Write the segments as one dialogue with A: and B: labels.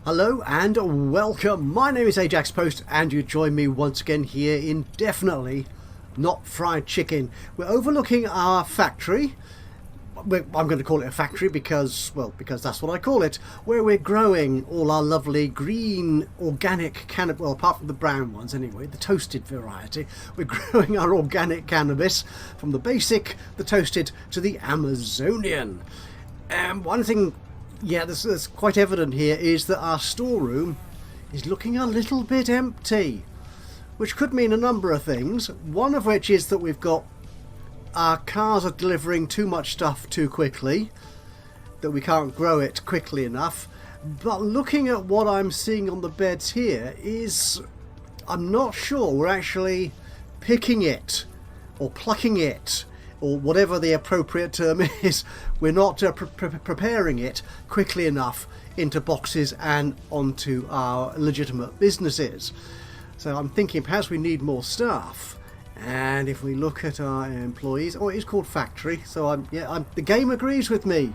A: Hello and welcome. My name is Ajaxpost and you join me once again here in Definitely Not Fried Chicken. We're overlooking our factory. I'm going to call it a factory because that's what I call it, where we're growing all our lovely green organic cannabis, well, apart from the brown ones anyway, the toasted variety. We're growing our organic cannabis from the basic, the toasted, to the Amazonian. And one thing, that's quite evident here is that our storeroom is looking a little bit empty, which could mean a number of things. One of which is that we've got our cars are delivering too much stuff too quickly, that we can't grow it quickly enough. But looking at what I'm seeing on the beds here I'm not sure we're actually picking it or plucking it or whatever the appropriate term is. We're not preparing it quickly enough into boxes and onto our legitimate businesses. So I'm thinking perhaps we need more staff. And if we look at our employees, it is called factory, so the game agrees with me.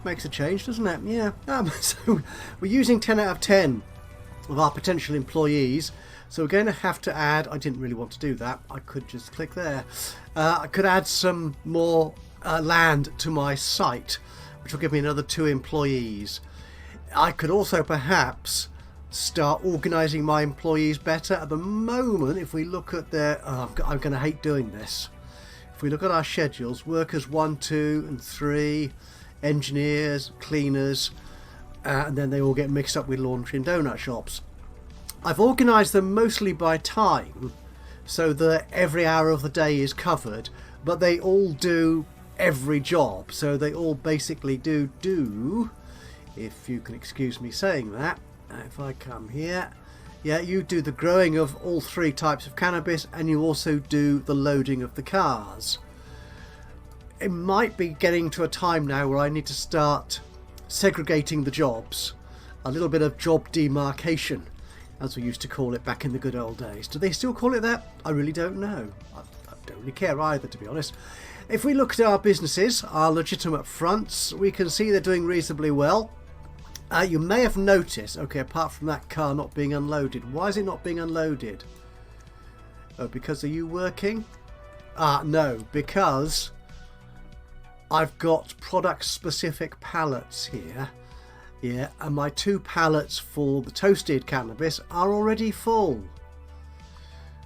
A: Makes a change, doesn't it? Yeah. So we're using 10 out of 10 of our potential employees. So we're going to have to add, I didn't really want to do that, I could just click there. I could add some more land to my site, which will give me another 2 employees. I could also perhaps start organising my employees better. At the moment, if we look at their... I'm going to hate doing this. If we look at our schedules, workers 1, 2 and 3, engineers, cleaners, and then they all get mixed up with laundry and donut shops. I've organised them mostly by time, so that every hour of the day is covered, but they all do every job, so they all basically do, if you can excuse me saying that. If I come here, you do the growing of all 3 types of cannabis, and you also do the loading of the cars. It might be getting to a time now where I need to start segregating the jobs. A little bit of job demarcation, as we used to call it back in the good old days. Do they still call it that? I really don't know. I don't really care either, to be honest. If we look at our businesses, our legitimate fronts, we can see they're doing reasonably well. You may have noticed, apart from that car not being unloaded. Why is it not being unloaded? Oh, because are you working? No, because I've got product-specific pallets here. Yeah, and my 2 pallets for the toasted cannabis are already full.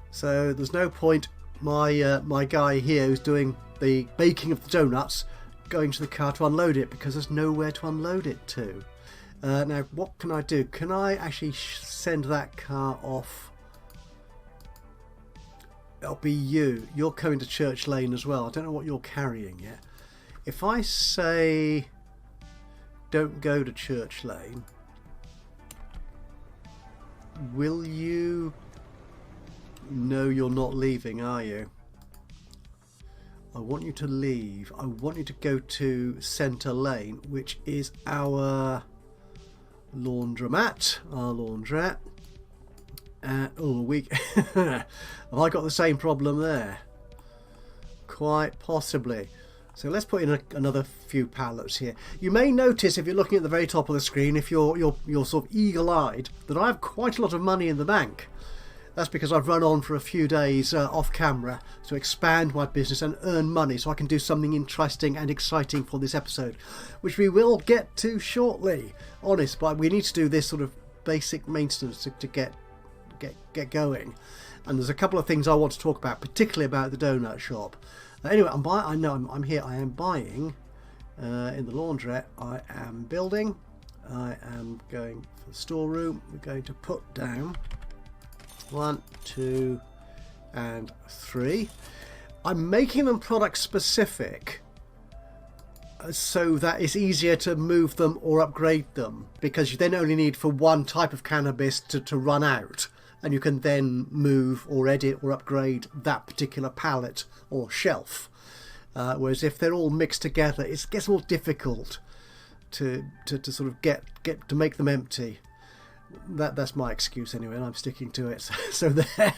A: So there's no point my guy here who's doing the baking of the donuts going to the car to unload it, because there's nowhere to unload it to. Now, what can I do? Can I actually send that car off? It'll be you. You're coming to Church Lane as well. I don't know what you're carrying yet. If I say don't go to Church Lane, will you... No, you're not leaving, are you? I want you to leave. I want you to go to Centre Lane, which is our laundromat, our laundrette. Have I got the same problem there? Quite possibly. So let's put in another few pallets here. You may notice, if you're looking at the very top of the screen, if you're sort of eagle-eyed, that I have quite a lot of money in the bank. That's because I've run on for a few days off camera to expand my business and earn money, so I can do something interesting and exciting for this episode, which we will get to shortly. Honest, but we need to do this sort of basic maintenance to get going. And there's a couple of things I want to talk about, particularly about the donut shop. Anyway, I'm here. I am buying in the laundrette. I am building. I am going for the storeroom. We're going to put down 1, 2 and 3. I'm making them product specific so that it's easier to move them or upgrade them, because you then only need for one type of cannabis to run out, and you can then move or edit or upgrade that particular pallet or shelf. Whereas if they're all mixed together, it gets more difficult to sort of get to make them empty. That's my excuse anyway, and I'm sticking to it. So there.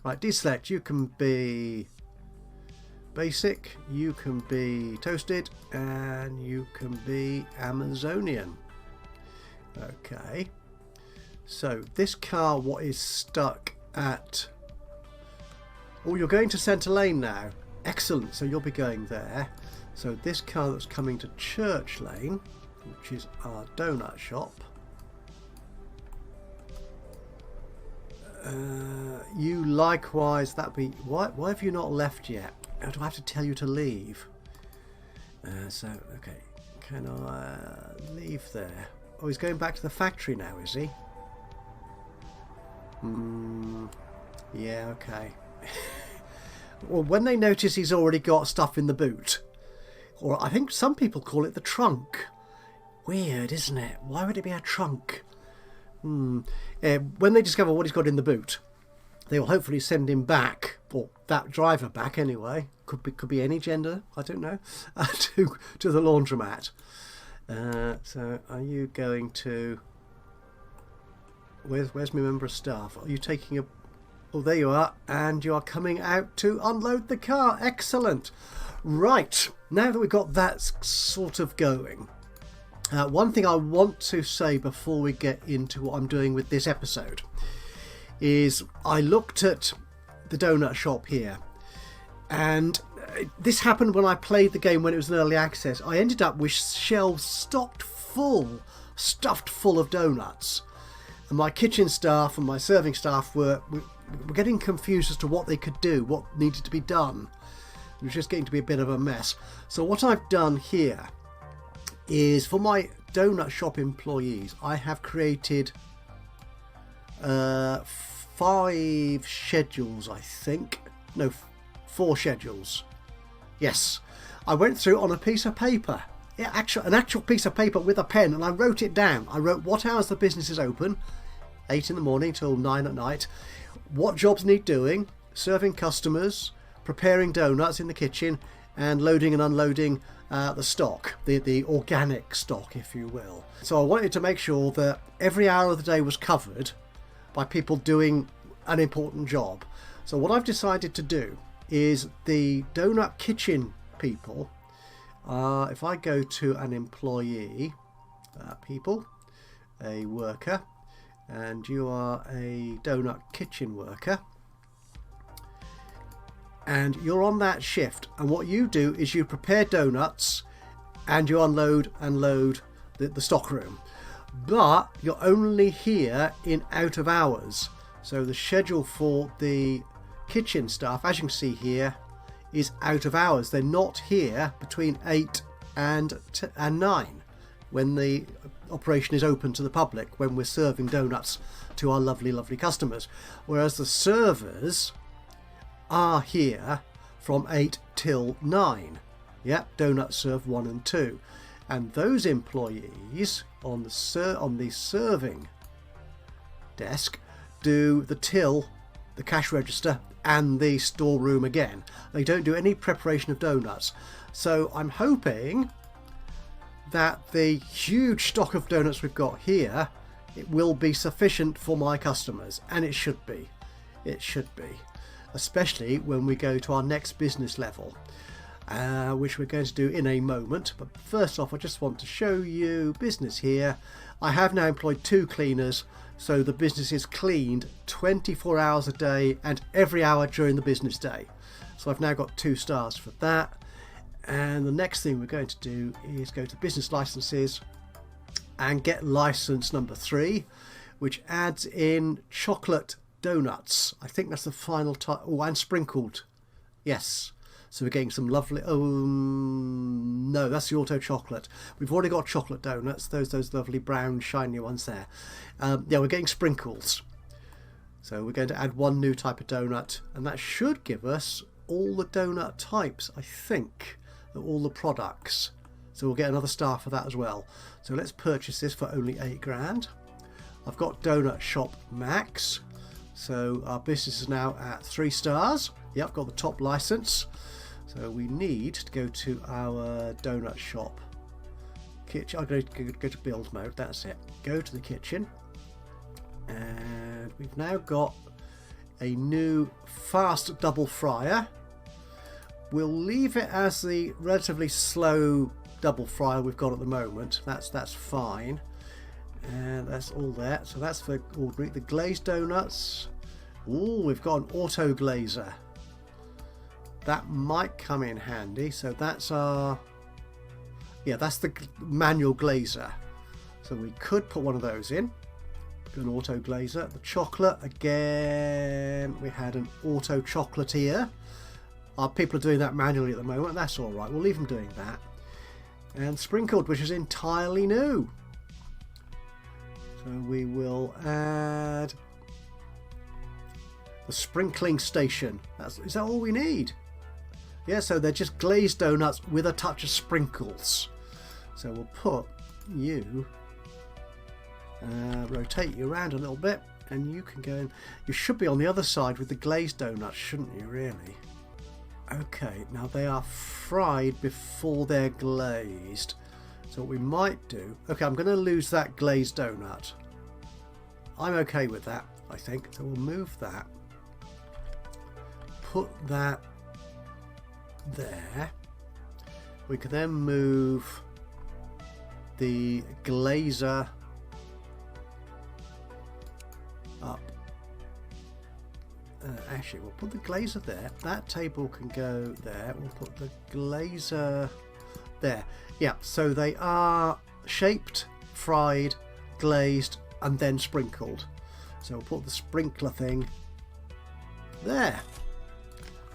A: Right, deselect. You can be basic, you can be toasted, and you can be Amazonian. Okay. So this car, what is stuck at... Oh, you're going to centre lane now. Excellent. So you'll be going there. So this car that's coming to Church Lane, which is our donut shop. You likewise, that'd be... Why have you not left yet? Or do I have to tell you to leave? So, okay. Can I leave there? Oh, he's going back to the factory now, is he? Yeah, okay. Well, when they notice he's already got stuff in the boot, or I think some people call it the trunk. Weird, isn't it? Why would it be a trunk? When they discover what he's got in the boot, they will hopefully send him back, or that driver back anyway. Could be any gender, I don't know, to the laundromat. So, are you going to? Where's my member of staff? Are you taking a? Oh, there you are, and you are coming out to unload the car. Excellent. Right, now that we've got that sort of going, one thing I want to say before we get into what I'm doing with this episode is I looked at the donut shop here, and this happened when I played the game when it was in early access. I ended up with shelves stuffed full of donuts, and my kitchen staff and my serving staff were getting confused as to what they could do, what needed to be done. It was just getting to be a bit of a mess. So what I've done here is, for my donut shop employees, I have created 5 schedules, I think. No, 4 schedules. Yes, I went through on a piece of paper. Yeah, an actual piece of paper with a pen, and I wrote it down. I wrote what hours the business is open, 8 in the morning till 9 at night, what jobs need doing, serving customers, preparing donuts in the kitchen, and loading and unloading the stock, the organic stock, if you will. So I wanted to make sure that every hour of the day was covered by people doing an important job. So what I've decided to do is the donut kitchen people, if I go to an employee, people, a worker, and you are a donut kitchen worker, and you're on that shift, and what you do is you prepare donuts and you unload and load the stock room, but you're only here in out of hours. So the schedule for the kitchen staff, as you can see here, is out of hours. They're not here between 8 and 9 when the operation is open to the public, when we're serving donuts to our lovely customers, whereas the servers are here from 8 till 9. Yep, donuts serve 1 and 2, and those employees on the serving desk do the till, the cash register, and the storeroom again. They don't do any preparation of donuts. So I'm hoping that the huge stock of donuts we've got here, it will be sufficient for my customers, and it should be. It should be, especially when we go to our next business level, which we're going to do in a moment. But first off, I just want to show you business here. I have now employed 2 cleaners, so the business is cleaned 24 hours a day and every hour during the business day. So I've now got 2 stars for that. And the next thing we're going to do is go to business licenses and get license number 3, which adds in chocolate donuts. I think that's the final type. Oh, and sprinkled. Yes. So we're getting some lovely... Oh, no, that's the auto chocolate. We've already got chocolate donuts. Those lovely brown, shiny ones there. Yeah, we're getting sprinkles. So we're going to add 1 new type of donut, and that should give us all the donut types, I think, all the products. So we'll get another star for that as well. So let's purchase this for only 8 grand. I've got Donut Shop Max. So our business is now at 3 stars. Yep, got the top license. So we need to go to our donut shop kitchen. I'll go to build mode. That's it. Go to the kitchen, and we've now got a new fast double fryer. We'll leave it as the relatively slow double fryer we've got at the moment. That's fine. And that's all there. So that's for ordinary. The glazed donuts. Ooh, we've got an auto glazer. That might come in handy. So that's our... yeah, that's the manual glazer. So we could put one of those in. An auto glazer. The chocolate, again, we had an auto chocolatier. Our people are doing that manually at the moment. That's all right. We'll leave them doing that. And sprinkled, which is entirely new. So we will add the sprinkling station. Is that all we need? Yeah, so they're just glazed donuts with a touch of sprinkles. So we'll put you, rotate you around a little bit, and you can go in. You should be on the other side with the glazed donuts, shouldn't you, really? Okay, now they are fried before they're glazed. So what we might do... okay, I'm going to lose that glazed donut. I'm okay with that, I think. So we'll move that. Put that there. We can then move the glazer up. Actually, we'll put the glazer there. That table can go there. We'll put the glazer there. Yeah, so they are shaped, fried, glazed, and then sprinkled. So we'll put the sprinkler thing there.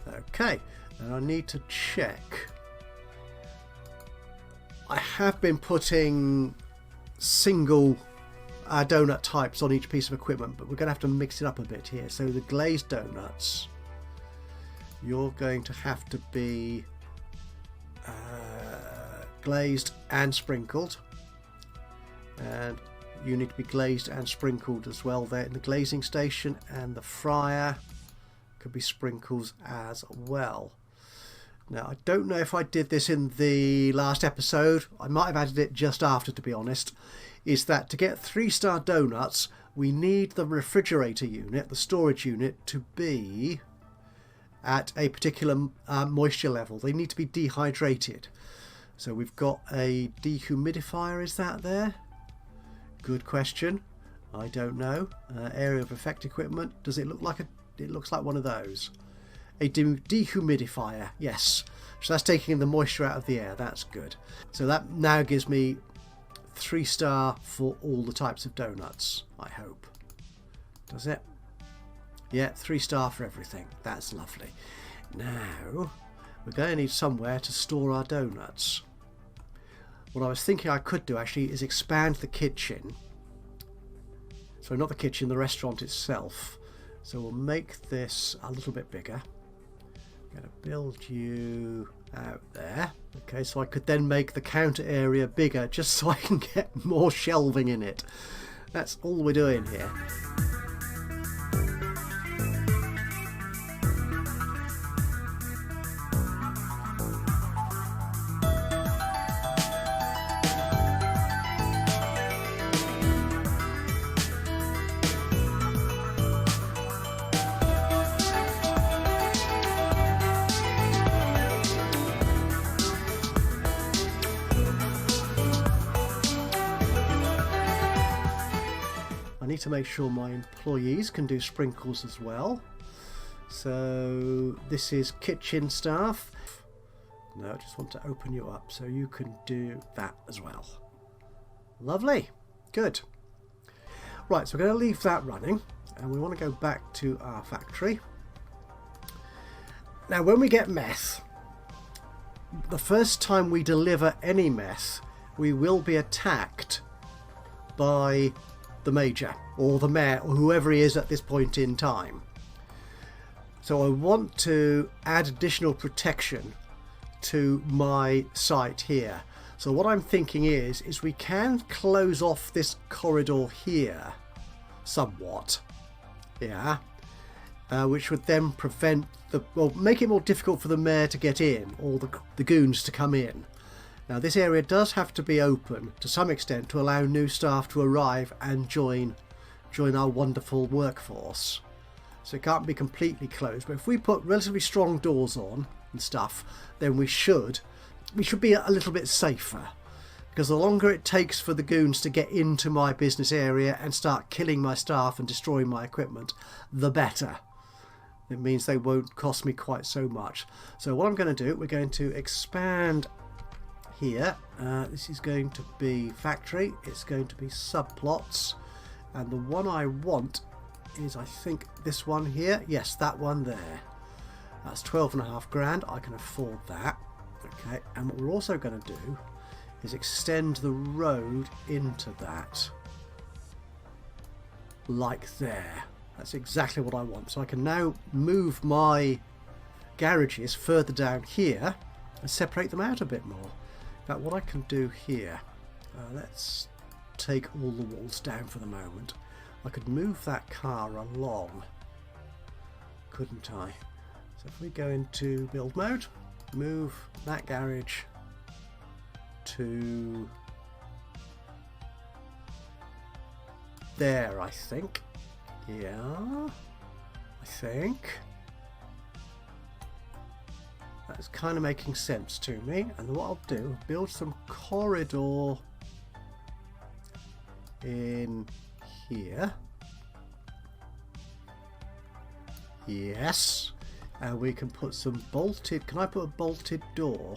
A: Okay, and I need to check. I have been putting single donut types on each piece of equipment, but we're going to have to mix it up a bit here. So the glazed donuts, you're going to have to be glazed and sprinkled, and you need to be glazed and sprinkled as well there in the glazing station, and the fryer could be sprinkles as well. Now, I don't know if I did this in the last episode. I might have added it just after, to be honest. Is that to get 3-star donuts, we need the refrigerator unit, the storage unit, to be at a particular moisture level. They need to be dehydrated. So we've got a dehumidifier, is that there? Good question. I don't know. Area of effect equipment. Does it look like it looks like one of those. A dehumidifier, yes. So that's taking the moisture out of the air. That's good. So that now gives me 3-star for all the types of donuts, I hope. Does it? Yeah, 3-star for everything. That's lovely. Now, we're going to need somewhere to store our donuts. What I was thinking I could do actually is expand the kitchen. So not the kitchen, the restaurant itself. So we'll make this a little bit bigger. I'm going to build you out there. Okay, so I could then make the counter area bigger just so I can get more shelving in it. That's all we're doing here. To make sure my employees can do sprinkles as well. So this is kitchen staff. No, I just want to open you up so you can do that as well. Lovely. Good. Right, so we're going to leave that running and we want to go back to our factory. Now when we get meth, the first time we deliver any meth, we will be attacked by the major or the mayor or whoever he is at this point in time. So I want to add additional protection to my site here. So what I'm thinking is we can close off this corridor here somewhat, yeah, which would then prevent make it more difficult for the mayor to get in or the goons to come in. Now this area does have to be open to some extent to allow new staff to arrive and join our wonderful workforce. So it can't be completely closed, but if we put relatively strong doors on and stuff, then we should be a little bit safer. because the longer it takes for the goons to get into my business area and start killing my staff and destroying my equipment, the better. It means they won't cost me quite so much. So what I'm going to do, we're going to expand here. This is going to be factory, it's going to be subplots, and the one I want is, I think, this one here. Yes, that one there. That's 12.5 grand. I can afford that. Okay, and what we're also going to do is extend the road into that, like there. That's exactly what I want. So I can now move my garages further down here and separate them out a bit more. In fact, what I can do here, let's take all the walls down for the moment. I could move that car along, couldn't I? So if we go into build mode, move that garage to there, I think. Yeah, I think that's kind of making sense to me. And what I'll do, build some corridor in here. Yes, and we can put some bolted. Can I put a bolted door?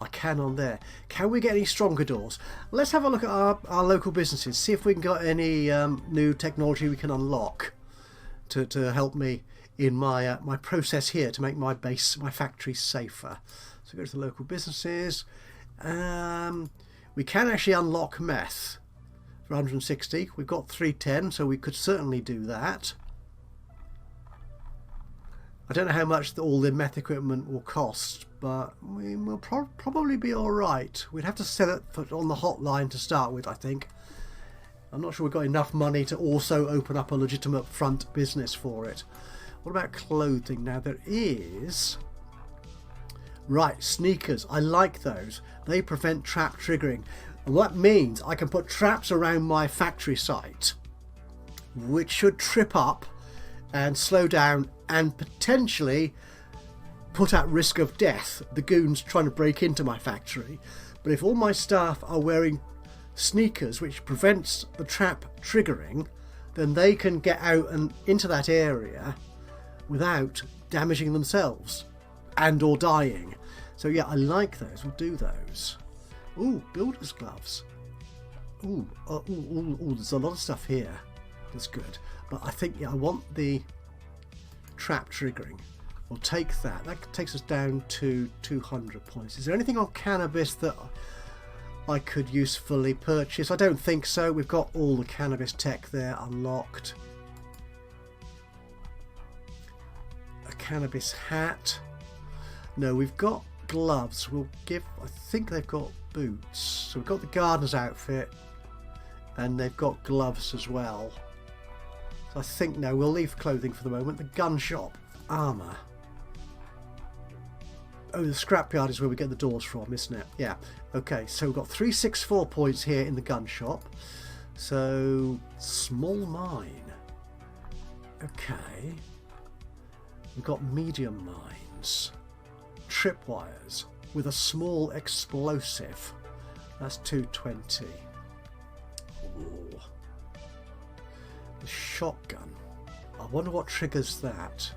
A: I can on there. Can we get any stronger doors? Let's have a look at our local businesses, see if we can get any new technology we can unlock to help me in my my process here to make my factory safer. So go to the local businesses. We can actually unlock meth for 160. We've got 310, so we could certainly do that. I don't know how much all the meth equipment will cost, but we will probably be alright. We'd have to set it on the hotline to start with, I think. I'm not sure we've got enough money to also open up a legitimate front business for it. What about clothing? Now there is... Right, sneakers. I like those. They prevent trap triggering. And that means I can put traps around my factory site, which should trip up and slow down and potentially put at risk of death the goons trying to break into my factory. But if all my staff are wearing sneakers, which prevents the trap triggering, then they can get out and into that area without damaging themselves and or dying. So yeah, I like those. We'll do those. Ooh, builder's gloves. Ooh, there's a lot of stuff here. That's good. But I think, yeah, I want the trap triggering. We'll take that. That takes us down to 200 points. Is there anything on cannabis that I could usefully purchase? I don't think so. We've got all the cannabis tech there unlocked. A cannabis hat. No, we've got gloves. We'll give... I think they've got boots. So we've got the gardener's outfit. And they've got gloves as well. So I think, no, we'll leave clothing for the moment. The gun shop. Armour. Oh, the scrapyard is where we get the doors from, isn't it? Yeah. Okay, so we've got 364 points here in the gun shop. So, small mine. Okay. We've got medium mines. Tripwires with a small explosive. That's 220. Ooh. The shotgun. I wonder what triggers that.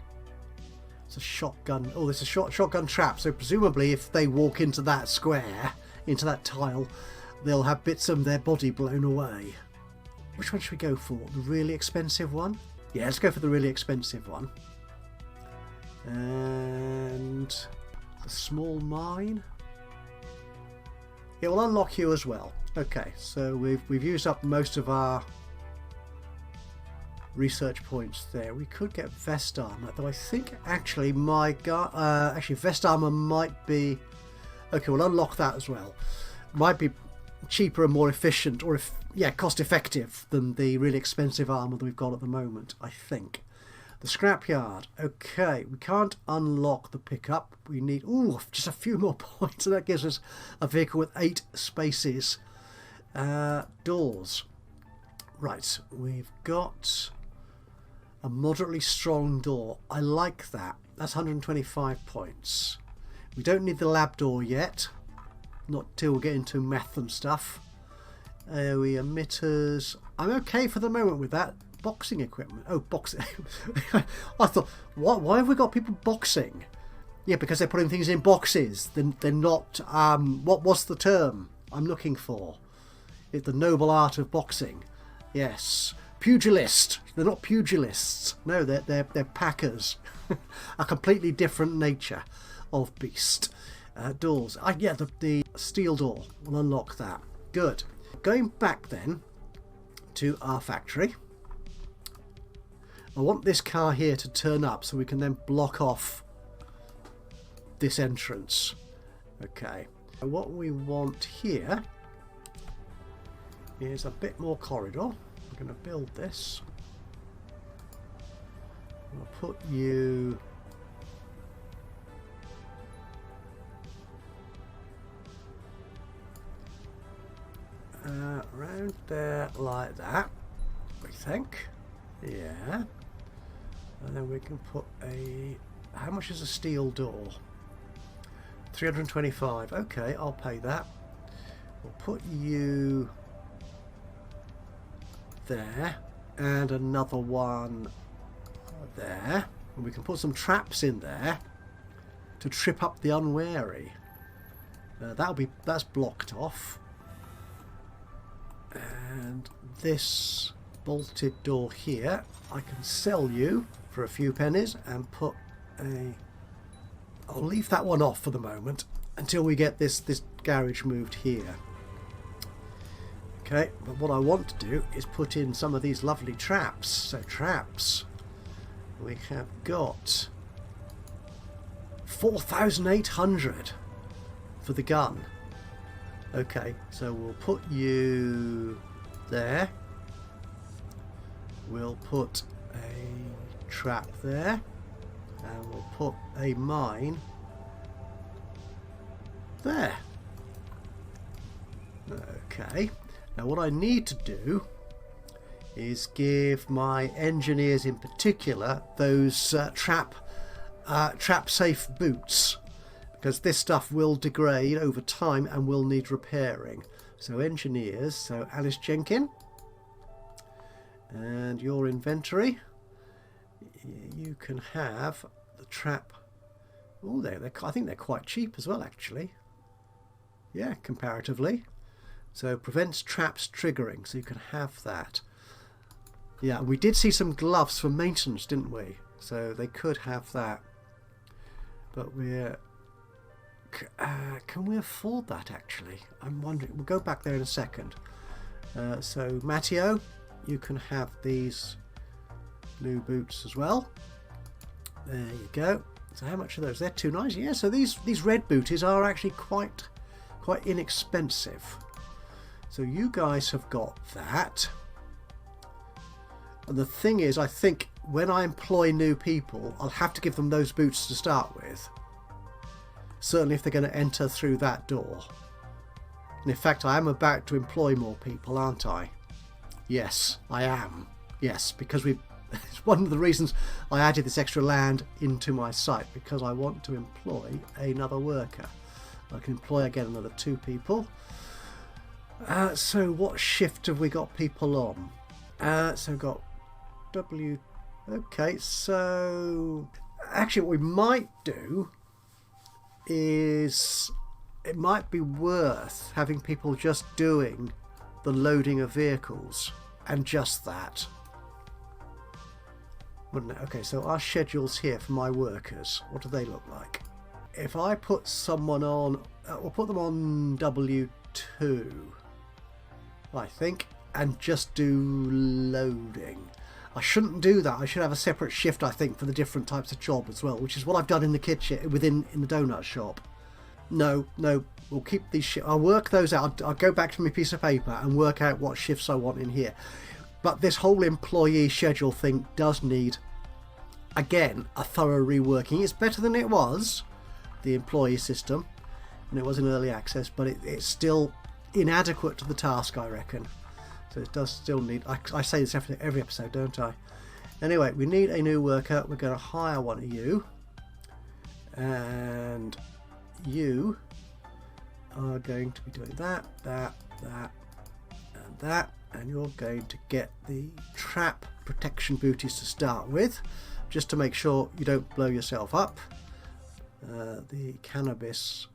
A: It's a shotgun. Oh, there's a shotgun trap. So presumably if they walk into that square, into that tile, they'll have bits of their body blown away. Which one should we go for? The really expensive one? Yeah, let's go for the really expensive one. And the small mine. It will unlock you as well. Okay, so we've used up most of our research points there. We could get vest armor, though I think actually my vest armor might be okay. We'll unlock that as well. Might be cheaper and more efficient, or cost effective than the really expensive armor that we've got at the moment, I think. The scrapyard. Okay, we can't unlock the pickup. We need just a few more points, and that gives us a vehicle with 8 spaces. Doors. Right, we've got a moderately strong door. I like that. That's 125 points. We don't need the lab door yet. not till we get into meth and stuff. AOE emitters. I'm okay for the moment with that. Boxing equipment. Oh, boxing. I thought, what? Why have we got people boxing? Yeah, because they're putting things in boxes. They're not. What's the term I'm looking for? It's the noble art of boxing. Yes, pugilist. They're not pugilists. No, they're packers. A completely different nature of beast. Doors. Yeah, the steel door. We'll unlock that. Good. Going back then to our factory. I want this car here to turn up so we can then block off this entrance. Okay. What we want here is a bit more corridor. We're going to build this. We'll put you around there like that, we think. Yeah. And then we can put a... How much is a steel door? 325. Okay, I'll pay that. We'll put you there and another one there. And we can put some traps in there to trip up the unwary. That's blocked off. And this bolted door here, I can sell you for a few pennies and put a... I'll leave that one off for the moment until we get this garage moved here. Okay, but what I want to do is put in some of these lovely traps. So traps, we have got 4,800 for the gun. Okay, so we'll put you there. We'll put a trap there. And we'll put a mine there. Okay. Now what I need to do is give my engineers in particular those trap safe boots, because this stuff will degrade over time and will need repairing. So engineers, so Alice Jenkin, and your inventory, you can have the trap. Oh, I think they're quite cheap as well, actually. Yeah, comparatively. So prevents traps triggering, so you can have that. Yeah, we did see some gloves for maintenance, didn't we? So they could have that. But we're... can we afford that, actually? I'm wondering. We'll go back there in a second. So Matteo, you can have these new boots as well. There you go. So how much are those? They're $2.90. Yeah, so these red booties are actually quite inexpensive. So you guys have got that. And the thing is, I think when I employ new people, I'll have to give them those boots to start with. Certainly if they're going to enter through that door. And in fact, I am about to employ more people, aren't I? Yes, I am. Yes, because it's one of the reasons I added this extra land into my site, because I want to employ another worker. I can employ again another 2 people. So what shift have we got people on? So we've got W. Okay, so actually what we might do is it might be worth having people just doing the loading of vehicles and just that. Wouldn't it? Okay, so our schedules here for my workers, what do they look like? If I put someone on, we'll put them on W2, I think, and just do loading. I shouldn't do that. I should have a separate shift, I think, for the different types of job as well, which is what I've done in the kitchen, in the donut shop. No, we'll keep these shifts. I'll work those out. I'll go back to my piece of paper and work out what shifts I want in here. But this whole employee schedule thing does need, again, a thorough reworking. It's better than it was, the employee system, and it was in early access, but it's still inadequate to the task, I reckon. So it does still need... I say this every episode, don't I? Anyway, we need a new worker. We're going to hire one of you. And you are going to be doing that, and that, and you're going to get the trap protection booties to start with, just to make sure you don't blow yourself up. The cannabis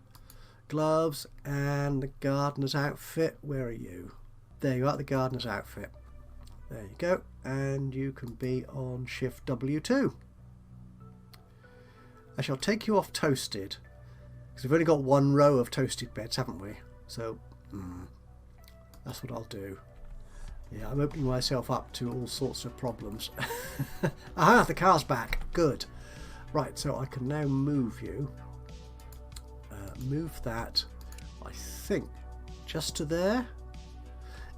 A: gloves and the gardener's outfit. Where are you? There you are, the gardener's outfit. There you go, and you can be on shift W2. I shall take you off toasted, because we've only got one row of toasted beds, haven't we? So that's what I'll do. Yeah, I'm opening myself up to all sorts of problems. Aha, the car's back. Good. Right, so I can now move you. Move that, I think, just to there.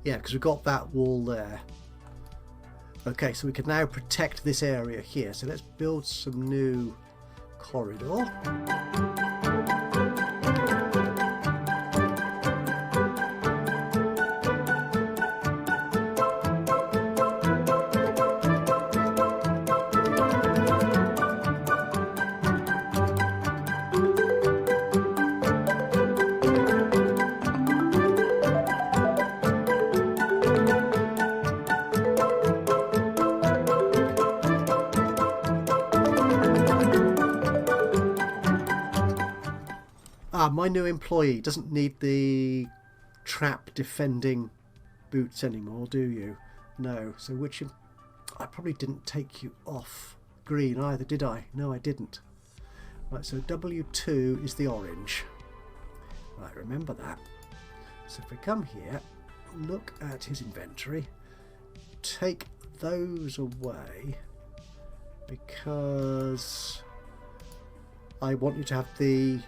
A: Yeah, because we've got that wall there. Okay, so we can now protect this area here. So let's build some new corridor. My new employee doesn't need the trap defending boots anymore, do you? No. So which... I probably didn't take you off green either, did I? No, I didn't. Right, so W2 is the orange. Right, remember that. So if we come here, look at his inventory, take those away, because I want you to have the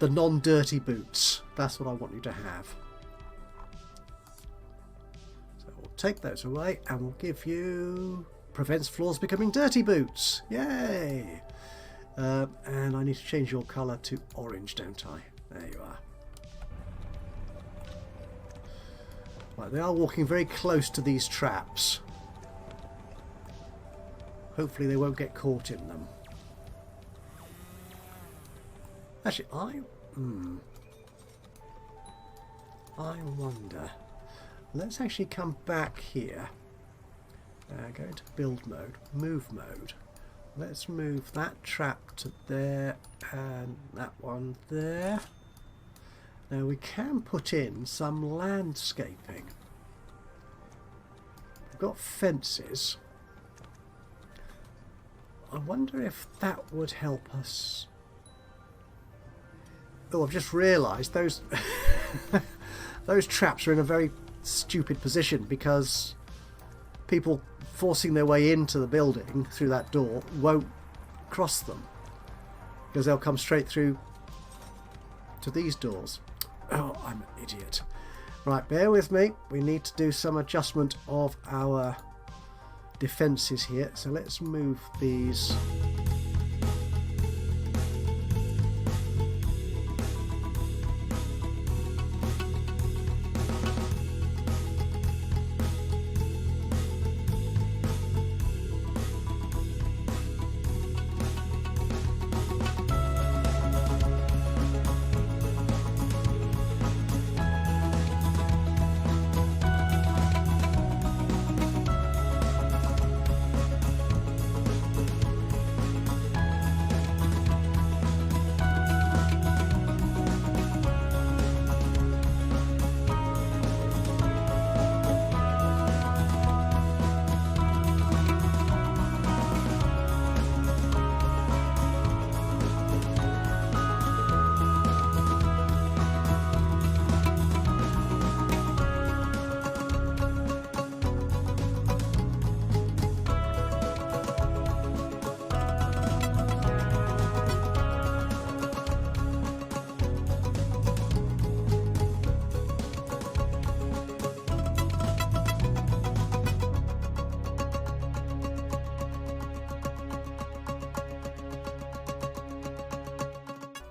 A: non-dirty boots. That's what I want you to have. So we'll take those away and we'll give you prevents floors becoming dirty boots. Yay! And I need to change your colour to orange, don't I? There you are. Right, they are walking very close to these traps. Hopefully they won't get caught in them. Actually, I wonder. Let's actually come back here. Go into build mode, move mode. Let's move that trap to there and that one there. Now we can put in some landscaping. We've got fences. I wonder if that would help us. Oh, I've just realised those those traps are in a very stupid position, because people forcing their way into the building through that door won't cross them, because they'll come straight through to these doors. Oh, I'm an idiot. Right, bear with me. We need to do some adjustment of our defences here. So let's move these.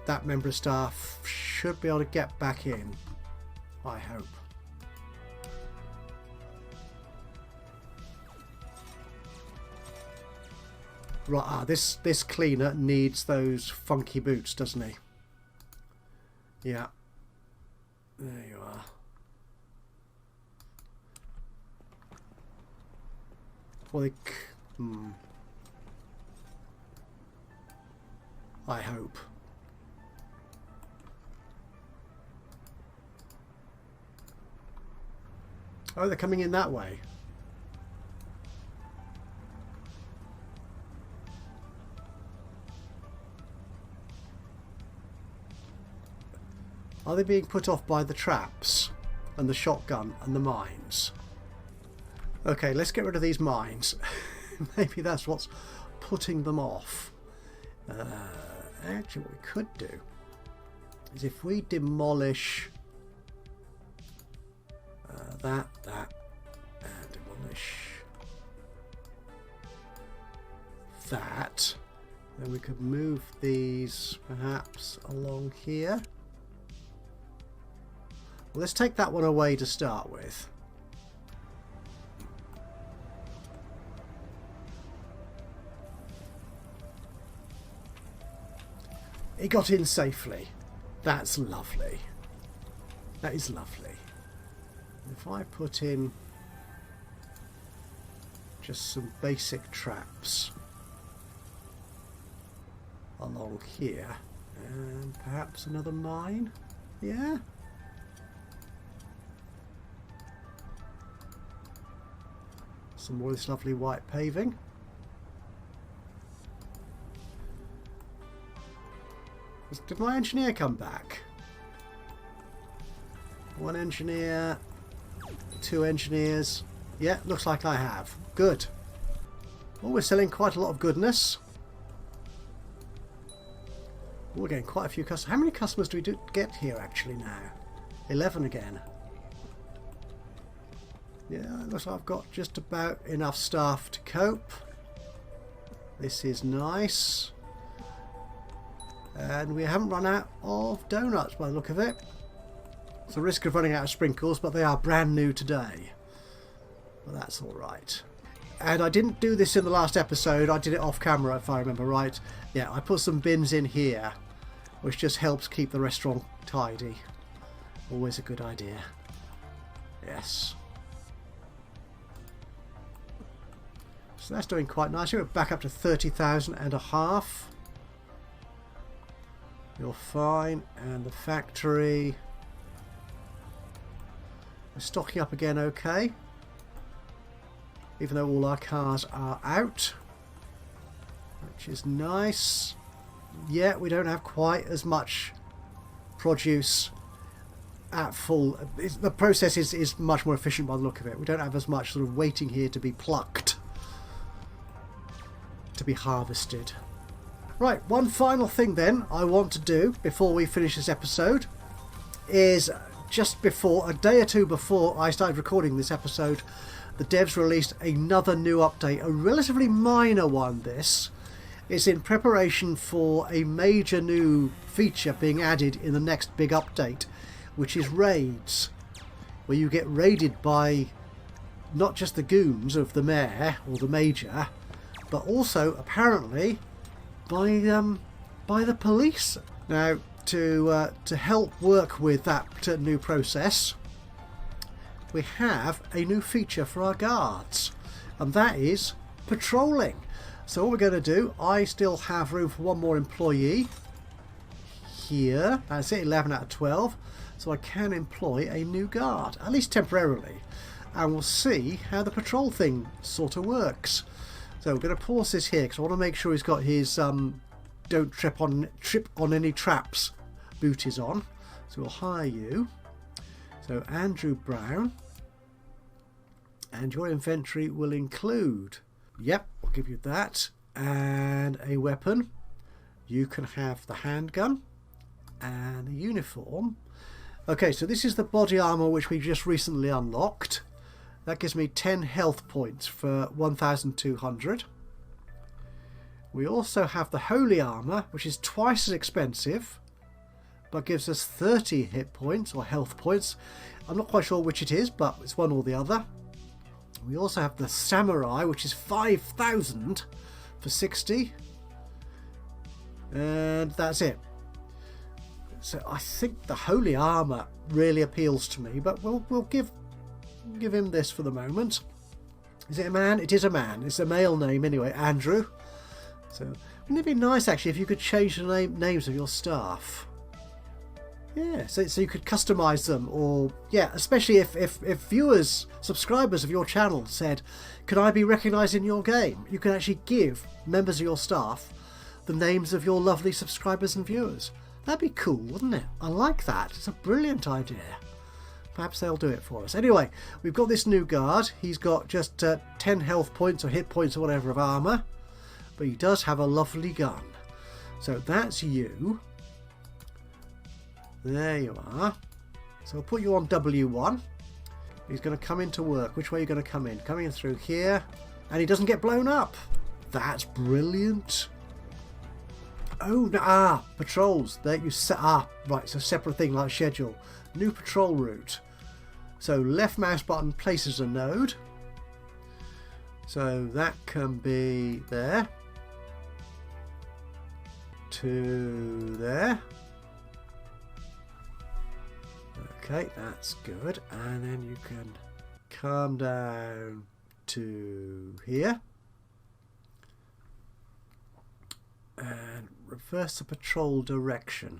A: That member of staff should be able to get back in, I hope. Right, this cleaner needs those funky boots, doesn't he? Yeah, There you are. I hope. Oh, they're coming in that way. Are they being put off by the traps and the shotgun and the mines? Okay, let's get rid of these mines. Maybe that's what's putting them off. Actually, what we could do is if we demolish that, and demolish that, then we could move these perhaps along here. Well, let's take that one away to start with. He got in safely. That's lovely. That is lovely. If I put in just some basic traps along here, and perhaps another mine, yeah? Some more of this lovely white paving. Did my engineer come back? One engineer, two engineers. Yeah, looks like I have. Good. Well, we're selling quite a lot of goodness. We're getting quite a few customers. How many customers do we get here actually now? 11 again. Yeah, it looks like I've got just about enough staff to cope. This is nice. And we haven't run out of donuts by the look of it. It's a risk of running out of sprinkles, but they are brand new today. Well, that's alright. And I didn't do this in the last episode. I did it off camera, if I remember right. Yeah, I put some bins in here, which just helps keep the restaurant tidy. Always a good idea. Yes. So that's doing quite nicely. We're back up to 30,000 and a half. You're fine. And the factory, we're stocking up again okay. Even though all our cars are out, which is nice. Yeah, we don't have quite as much produce at full. The process is much more efficient by the look of it. We don't have as much sort of waiting here to be plucked, to be harvested. Right, one final thing then I want to do before we finish this episode is just before, a day or two before I started recording this episode, the devs released another new update, a relatively minor one this. It's in preparation for a major new feature being added in the next big update, which is raids, where you get raided by not just the goons of the mayor or the major, but also apparently by the police. Now, to help work with that new process, we have a new feature for our guards, and that is patrolling. So what we're going to do, I still have room for one more employee here. That's it, 11 out of 12. So I can employ a new guard, at least temporarily, and we'll see how the patrol thing sort of works. So we're going to pause this here because I want to make sure he's got his don't trip on any traps booties on. So we'll hire you. So Andrew Brown, and your inventory will include, yep, I'll give you that, and a weapon. You can have the handgun and the uniform. Okay, so this is the body armor which we just recently unlocked. That gives me 10 health points for 1,200. We also have the holy armor, which is twice as expensive, but gives us 30 hit points or health points. I'm not quite sure which it is, but it's one or the other. We also have the samurai, which is 5,000 for 60. And that's it. So I think the holy armor really appeals to me, but we'll give him this for the moment. Is it a man? It is a man. It's a male name anyway, Andrew. So wouldn't it be nice actually if you could change the names of your staff? Yeah, so you could customize them, or yeah, especially if viewers, subscribers of your channel said, "Can I be recognised in your game?" You can actually give members of your staff the names of your lovely subscribers and viewers. That'd be cool, wouldn't it? I like that. It's a brilliant idea. Perhaps they'll do it for us. Anyway, we've got this new guard. He's got just 10 health points or hit points or whatever of armour, but he does have a lovely gun. So that's you. There you are. So I'll put you on W1. He's going to come into work. Which way are you going to come in? Coming in through here. And he doesn't get blown up. That's brilliant. Oh, no, patrols. There you set. Right, it's a separate thing like schedule. New patrol route. So left mouse button places a node. So that can be there. To there. Okay, that's good. And then you can come down to here. And reverse the patrol direction.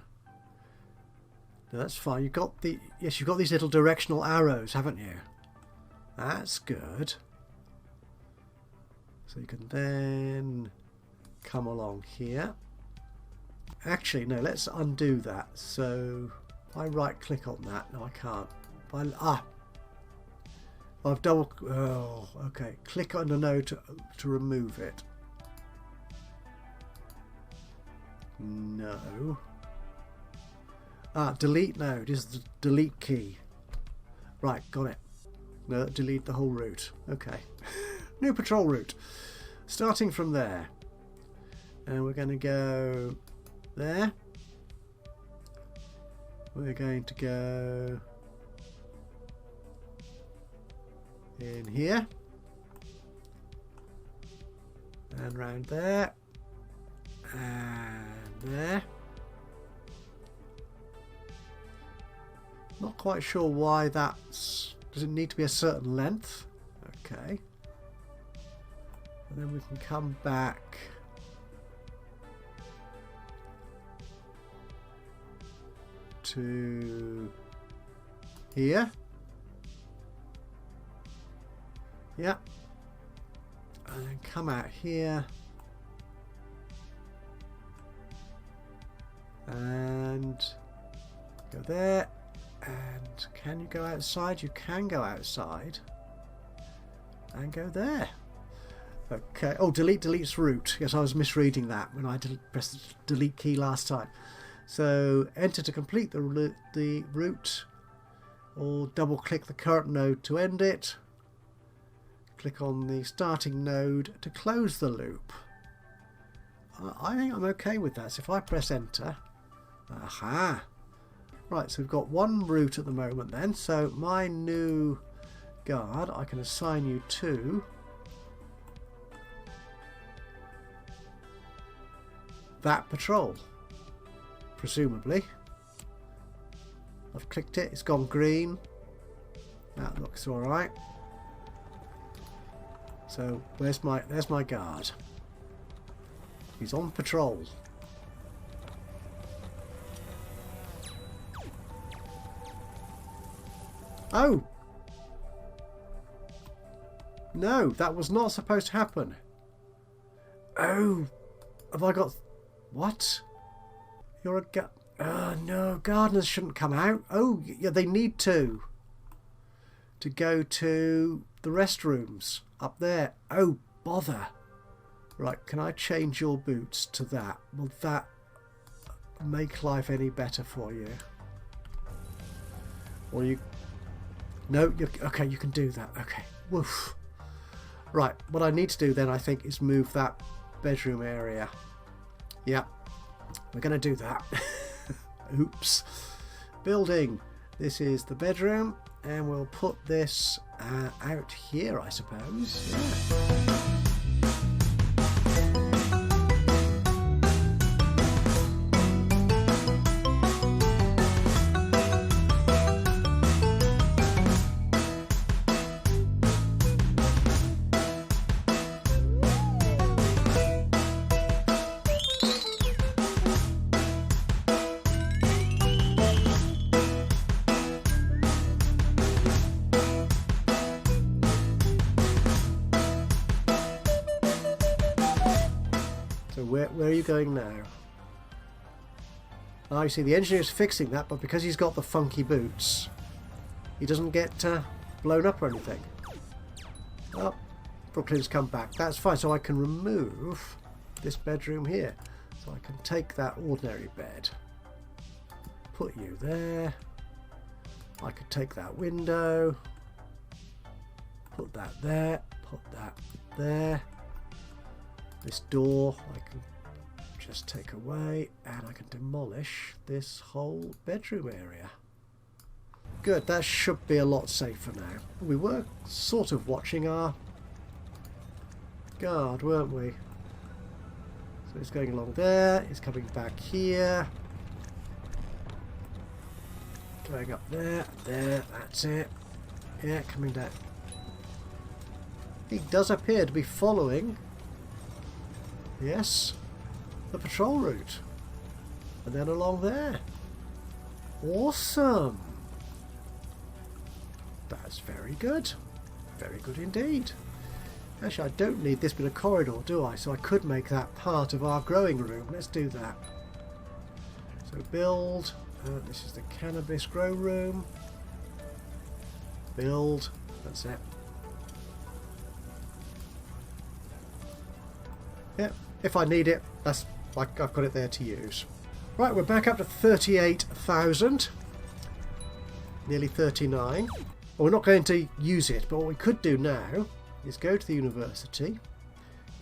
A: No, that's fine. You've got you've got these little directional arrows, haven't you? That's good. So you can then come along here. Actually, no, let's undo that. So if I right click on that, no I can't. I've double, oh, okay. Click on the node to remove it. No. Delete node is the delete key. Right, got it. No, delete the whole route. Okay. New patrol route. Starting from there. And we're going to go there. We're going to go in here. And round there. And there. Not quite sure why that's... Does it need to be a certain length? Okay. And then we can come back to here. Yeah. And then come out here. And go there. And can you go outside? You can go outside. And go there. Okay. Oh, delete deletes route. Yes, I was misreading that when I pressed the delete key last time. So enter to complete the route, or double click the current node to end it. Click on the starting node to close the loop. I think I'm okay with that. So if I press enter, aha. Right, so we've got one route at the moment then. So my new guard, I can assign you to that patrol, presumably. I've clicked it, it's gone green. That looks alright. So there's my guard. He's on patrol. Oh! No, that was not supposed to happen. Oh! Have I got... What? You're a oh no, gardeners shouldn't come out. Oh, yeah, they need to go to the restrooms up there. Oh, bother. Right, can I change your boots to that? Will that make life any better for you? Or you... No, okay, you can do that. Okay, woof. Right, what I need to do then, I think, is move that bedroom area. Yeah, we're going to do that. Oops. Building. This is the bedroom, and we'll put this out here, I suppose. Yeah. So where are you going now? Oh, you see, the engineer's fixing that, but because he's got the funky boots, he doesn't get blown up or anything. Oh, Brooklyn's come back. That's fine. So I can remove this bedroom here. So I can take that ordinary bed, put you there. I could take that window, put that there, put that there. This door I can just take away, and I can demolish this whole bedroom area. Good, that should be a lot safer now. We were sort of watching our guard, weren't we? So he's going along there, he's coming back here. Going up there, that's it. Yeah, coming down. He does appear to be following, yes, the patrol route. And then along there. Awesome. That's very good. Very good indeed. Actually, I don't need this bit of corridor, do I? So I could make that part of our growing room. Let's do that. So build. This is the cannabis grow room. Build. That's it. Yep. If I need it, that's like I've got it there to use. Right, we're back up to 38,000. Nearly 39. Well, we're not going to use it, but what we could do now is go to the university.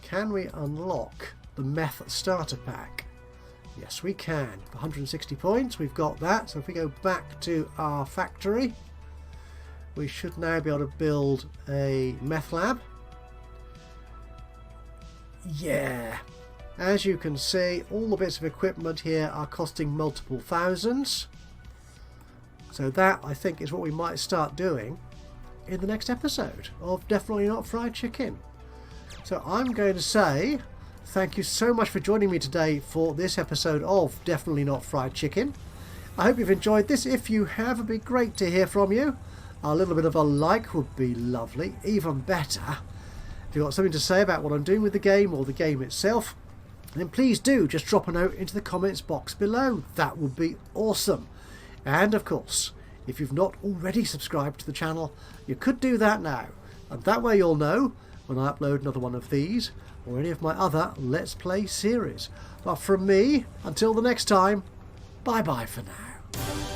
A: Can we unlock the meth starter pack? Yes, we can. 160 points, we've got that. So if we go back to our factory, we should now be able to build a meth lab. Yeah. As you can see, all the bits of equipment here are costing multiple thousands. So that, I think, is what we might start doing in the next episode of Definitely Not Fried Chicken. So I'm going to say thank you so much for joining me today for this episode of Definitely Not Fried Chicken. I hope you've enjoyed this. If you have, it'd be great to hear from you. A little bit of a like would be lovely. Even better, if you've got something to say about what I'm doing with the game or the game itself, then please do just drop a note into the comments box below. That would be awesome. And of course, if you've not already subscribed to the channel, you could do that now. And that way you'll know when I upload another one of these or any of my other Let's Play series. But from me, until the next time, bye bye for now.